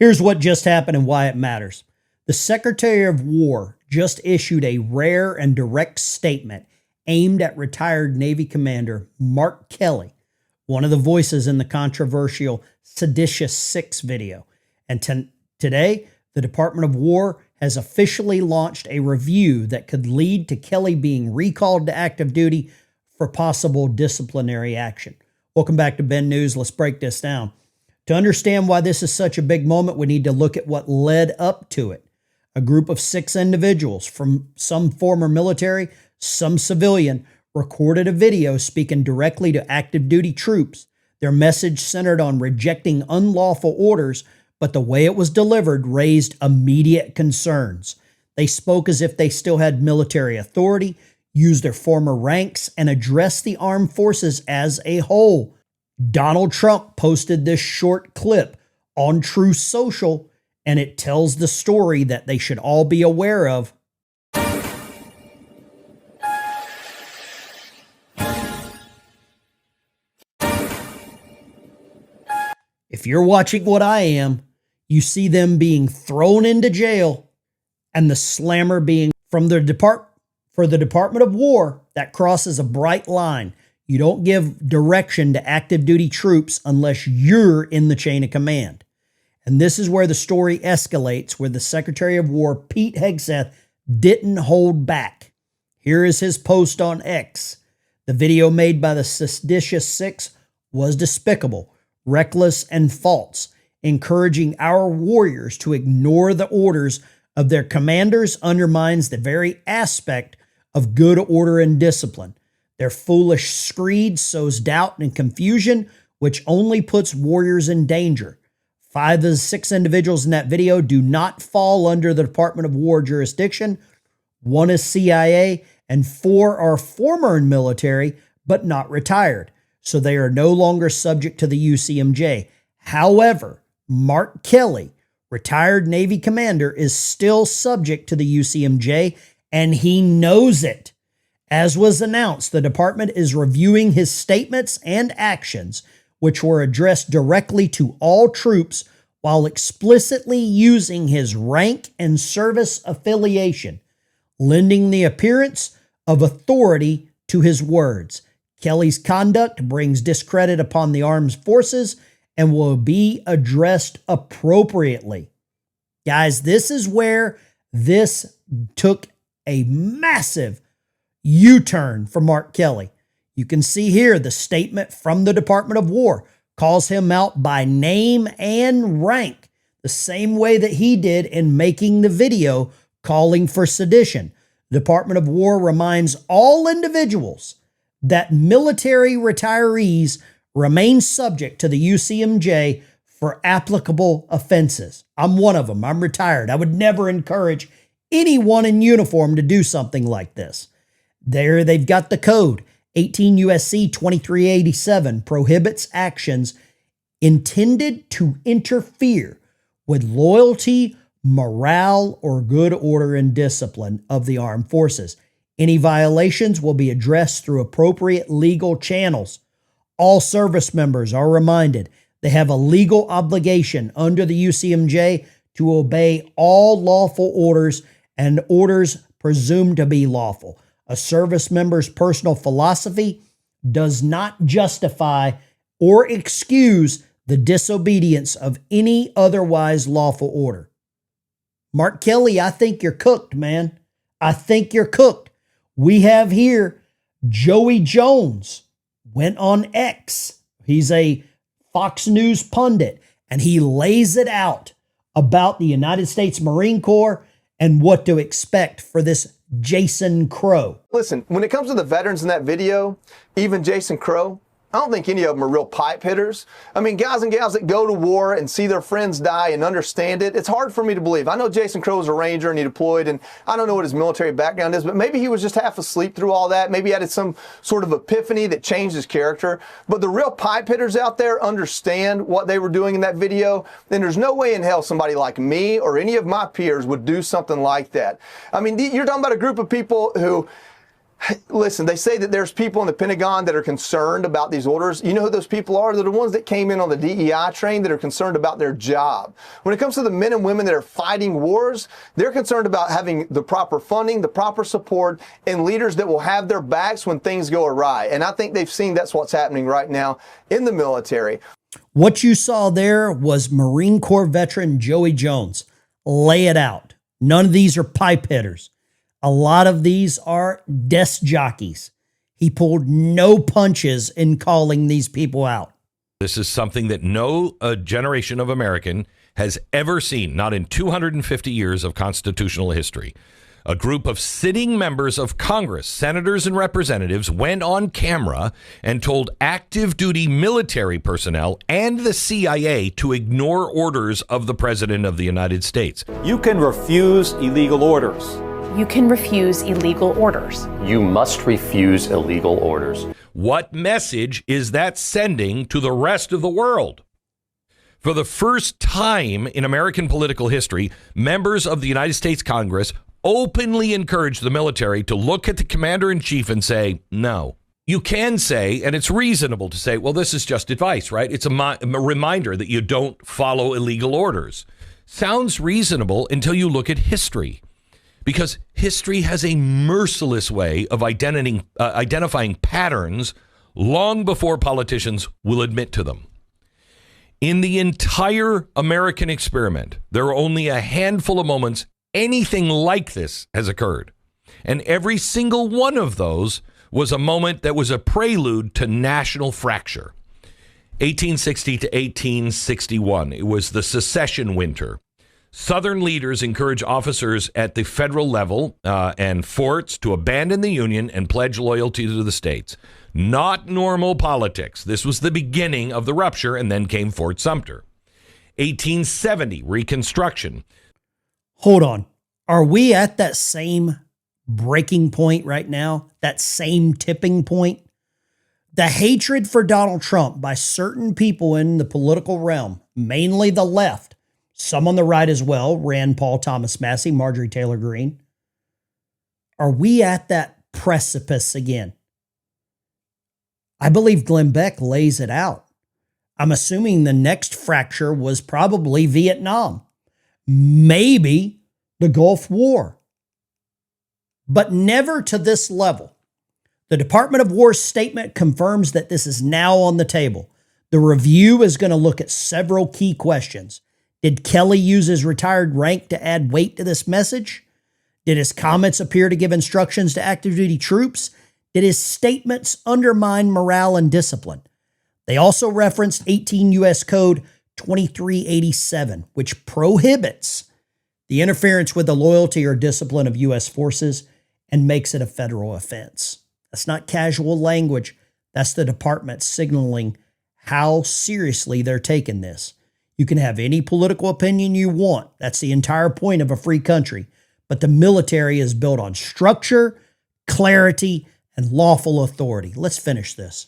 Here's what just happened and why it matters. The Secretary of War just issued a rare and direct statement aimed at retired Navy Commander Mark Kelly, one of the voices in the controversial Seditious 6 video. And today, the Department of War has officially launched a review that could lead to Kelly being recalled to active duty for possible disciplinary action. Welcome back to Ben News. Let's break this down. To understand why this is such a big moment, we need to look at what led up to it. A group of 6 individuals, from some former military, some civilian, recorded a video speaking directly to active duty troops. Their message centered on rejecting unlawful orders, but the way it was delivered raised immediate concerns. They spoke as if they still had military authority, used their former ranks, and addressed the armed forces as a whole. Donald Trump posted this short clip on Truth Social, and it tells the story that they should all be aware of. If you're watching what I am, you see them being thrown into jail and the slammer being from the Department of War. That crosses a bright line. You don't give direction to active duty troops unless you're in the chain of command. And this is where the story escalates, where the Secretary of War, Pete Hegseth, didn't hold back. Here is his post on X. The video made by the Seditious 6 was despicable, reckless, and false, encouraging our warriors to ignore the orders of their commanders undermines the very aspect of good order and discipline. Their foolish screed sows doubt and confusion, which only puts warriors in danger. 5 of the 6 individuals in that video do not fall under the Department of War jurisdiction. 1 is CIA, and 4 are former military, but not retired. So they are no longer subject to the UCMJ. However, Mark Kelly, retired Navy commander, is still subject to the UCMJ, and he knows it. As was announced, the department is reviewing his statements and actions, which were addressed directly to all troops while explicitly using his rank and service affiliation, lending the appearance of authority to his words. Kelly's conduct brings discredit upon the armed forces and will be addressed appropriately. Guys, this is where this took a massive U-turn for Mark Kelly. You can see here the statement from the Department of War calls him out by name and rank, the same way that he did in making the video calling for sedition. The Department of War reminds all individuals that military retirees remain subject to the UCMJ for applicable offenses. I'm one of them. I'm retired. I would never encourage anyone in uniform to do something like this. There they've got the code. 18 U.S.C. 2387 prohibits actions intended to interfere with loyalty, morale, or good order and discipline of the armed forces. Any violations will be addressed through appropriate legal channels. All service members are reminded they have a legal obligation under the UCMJ to obey all lawful orders and orders presumed to be lawful. A service member's personal philosophy does not justify or excuse the disobedience of any otherwise lawful order. Mark Kelly, I think you're cooked, man. I think you're cooked. We have here Joey Jones went on X. He's a Fox News pundit, and he lays it out about the United States Marine Corps and what to expect for this Jason Crow. Listen, when it comes to the veterans in that video, even Jason Crow, I don't think any of them are real pipe hitters. I mean, guys and gals that go to war and see their friends die and understand it, it's hard for me to believe. I know Jason Crow was a Ranger and he deployed, and I don't know what his military background is, but maybe he was just half asleep through all that. Maybe he had some sort of epiphany that changed his character. But the real pipe hitters out there understand what they were doing in that video, and there's no way in hell somebody like me or any of my peers would do something like that. I mean, you're talking about a group of people who Listen, they say that there's people in the Pentagon that are concerned about these orders. You know who those people are? They're the ones that came in on the DEI train that are concerned about their job. When it comes to the men and women that are fighting wars, they're concerned about having the proper funding, the proper support, and leaders that will have their backs when things go awry. And I think they've seen that's what's happening right now in the military. What you saw there was Marine Corps veteran Joey Jones. Lay it out. None of these are pipe hitters. A lot of these are desk jockeys. He pulled no punches in calling these people out. This is something that no generation of American has ever seen, not in 250 years of constitutional history. A group of sitting members of Congress, senators and representatives, went on camera and told active duty military personnel and the CIA to ignore orders of the President of the United States. You can refuse illegal orders. You can refuse illegal orders. You must refuse illegal orders. What message is that sending to the rest of the world? For the first time in American political history, members of the United States Congress openly encouraged the military to look at the commander-in-chief and say, no. You can say, and it's reasonable to say, well, this is just advice, right? It's a reminder that you don't follow illegal orders. Sounds reasonable until you look at history. Because history has a merciless way of identifying patterns long before politicians will admit to them. In the entire American experiment, there are only a handful of moments anything like this has occurred. And every single one of those was a moment that was a prelude to national fracture. 1860 to 1861, it was the secession winter. Southern leaders encourage officers at the federal level and forts to abandon the Union and pledge loyalty to the states. Not normal politics. This was the beginning of the rupture, and then came Fort Sumter. 1870, Reconstruction. Hold on. Are we at that same breaking point right now? That same tipping point? The hatred for Donald Trump by certain people in the political realm, mainly the left, some on the right as well, Rand Paul, Thomas Massey, Marjorie Taylor Greene. Are we at that precipice again? I believe Glenn Beck lays it out. I'm assuming the next fracture was probably Vietnam, maybe the Gulf War, but never to this level. The Department of War's statement confirms that this is now on the table. The review is going to look at several key questions. Did Kelly use his retired rank to add weight to this message? Did his comments appear to give instructions to active duty troops? Did his statements undermine morale and discipline? They also referenced 18 U.S. Code 2387, which prohibits the interference with the loyalty or discipline of U.S. forces and makes it a federal offense. That's not casual language. That's the department signaling how seriously they're taking this. You can have any political opinion you want. That's the entire point of a free country. But the military is built on structure, clarity, and lawful authority. Let's finish this.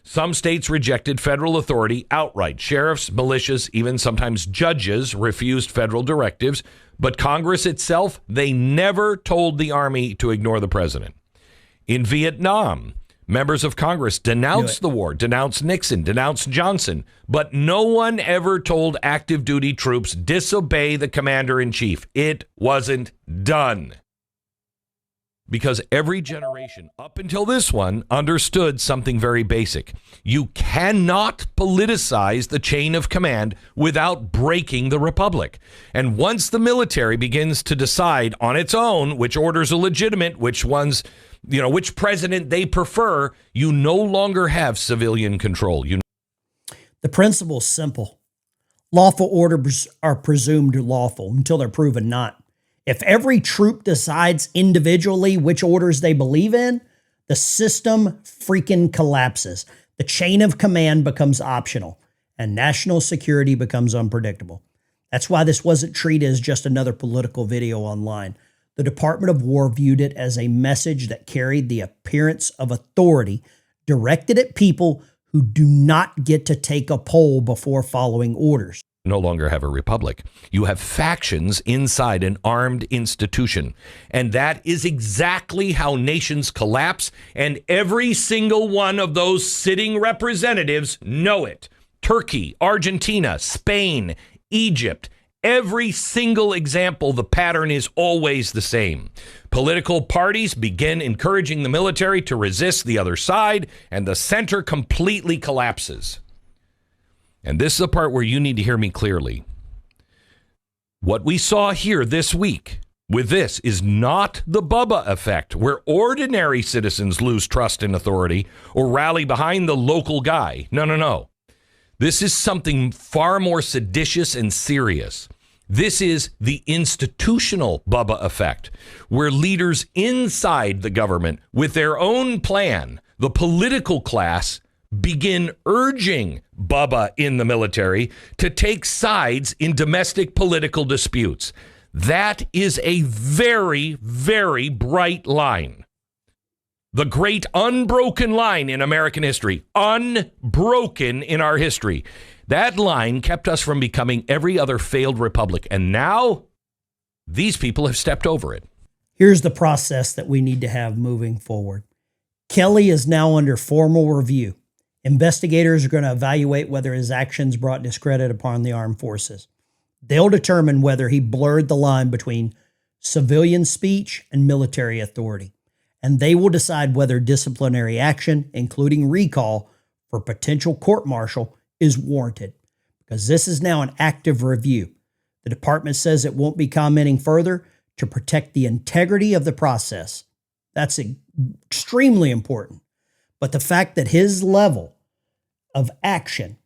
Some states rejected federal authority outright. Sheriffs, militias, even sometimes judges refused federal directives. But Congress itself, they never told the Army to ignore the president. In Vietnam, members of Congress denounced the war, denounced Nixon, denounced Johnson, but no one ever told active duty troops disobey the commander-in-chief. It wasn't done. Because every generation up until this one understood something very basic. You cannot politicize the chain of command without breaking the republic. And once the military begins to decide on its own which orders are legitimate, which ones, which president they prefer, you no longer have civilian control. The principle is simple. Lawful orders are presumed lawful until they're proven not. If every troop decides individually which orders they believe in, the system freaking collapses. The chain of command becomes optional, and national security becomes unpredictable. That's why this wasn't treated as just another political video online. The Department of War viewed it as a message that carried the appearance of authority directed at people who do not get to take a poll before following orders. no longer have a republic. You have factions inside an armed institution. And that is exactly how nations collapse. And every single one of those sitting representatives know it. Turkey, Argentina, Spain, Egypt, every single example, the pattern is always the same. Political parties begin encouraging the military to resist the other side, and the center completely collapses. And this is the part where you need to hear me clearly. What we saw here this week with this is not the Bubba effect, where ordinary citizens lose trust in authority or rally behind the local guy. No. This is something far more seditious and serious. This is the institutional Bubba effect, where leaders inside the government with their own plan, the political class, begin urging Bubba in the military to take sides in domestic political disputes. That is a very, very bright line. The great unbroken line in American history, unbroken in our history. That line kept us from becoming every other failed republic. And now these people have stepped over it. Here's the process that we need to have moving forward. Kelly is now under formal review. Investigators are going to evaluate whether his actions brought discredit upon the armed forces. They'll determine whether he blurred the line between civilian speech and military authority. And they will decide whether disciplinary action, including recall for potential court-martial, is warranted, because this is now an active review. The department says it won't be commenting further to protect the integrity of the process. That's extremely important. But the fact that his level of action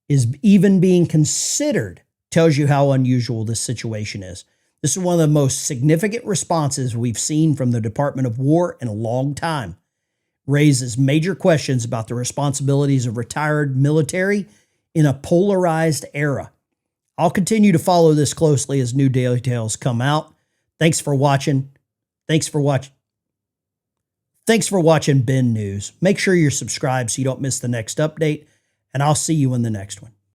is even being considered tells you how unusual this situation is. This is one of the most significant responses we've seen from the Department of War in a long time. Raises major questions about the responsibilities of retired military in a polarized era. I'll continue to follow this closely as new details come out. Thanks for watching. Thanks for watching Ben News. Make sure you're subscribed so you don't miss the next update, and I'll see you in the next one.